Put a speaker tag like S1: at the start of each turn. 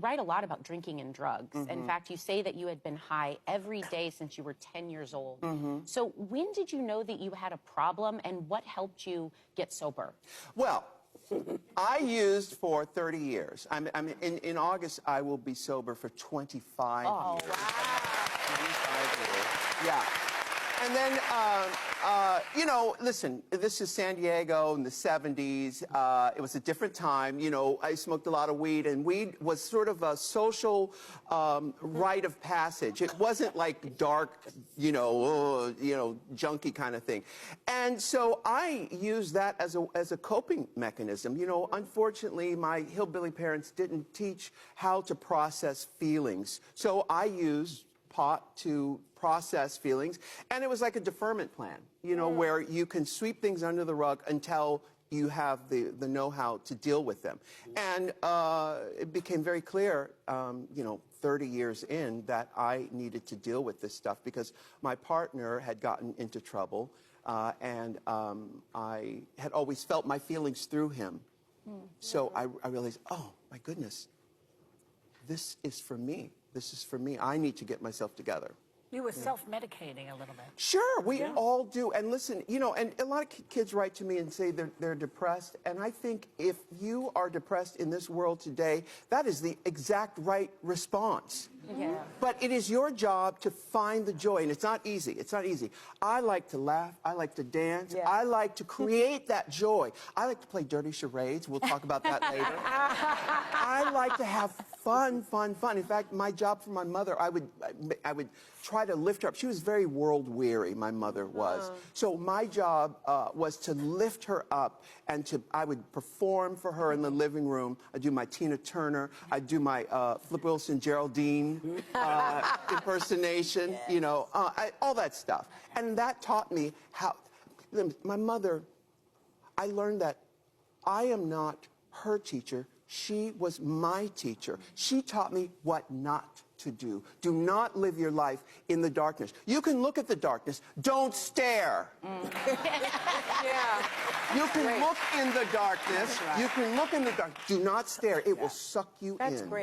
S1: write a lot about drinking and drugs. In fact, you say that you had been high every day since you were 10 years old. So when did you know that you had a problem, and what helped you get sober?
S2: Well, I used for 30 years. In August, I will be sober for 25 years.
S1: Wow.
S2: 25 years. Yeah. And then, you know, listen, this is San Diego in the 70s. It was a different time. You know, I smoked a lot of weed, and weed was sort of a social rite of passage. It wasn't like dark, junkie kind of thing. And so I used that as a coping mechanism. You know, unfortunately, my hillbilly parents didn't teach how to process feelings. So I used pot to process feelings, and it was like a deferment plan, you know, where you can sweep things under the rug until you have the know-how to deal with them. And it became very clear, 30 years in, that I needed to deal with this stuff because my partner had gotten into trouble, and I had always felt my feelings through him. So I realized, oh, my goodness, this is for me. This is for me. I need to get myself together.
S3: You were self-medicating a little bit.
S2: Sure, we all do. And listen, you know, and a lot of kids write to me and say they're depressed. And I think if you are depressed in this world today, that is the exact right response.
S3: Yeah.
S2: But it is your job to find the joy, and it's not easy. It's not easy. I like to laugh. I like to dance. I like to create that joy. I like to play dirty charades. We'll talk about that later. I like to have fun, fun, fun. In fact, my job for my mother, I would try to lift her up. She was very world-weary, my mother was. So my job was to lift her up, and I would perform for her in the living room. I'd do my Tina Turner. I'd do my Flip Wilson, Geraldine impersonation, you know, all that stuff. And that taught me how, my mother, I learned that I am not her teacher. She was my teacher. She taught me what not to do. Do not live your life in the darkness. You can look at the darkness. Don't stare. You can look in the darkness. You can look in the dark. Do not stare. It will suck you in.
S1: That's great.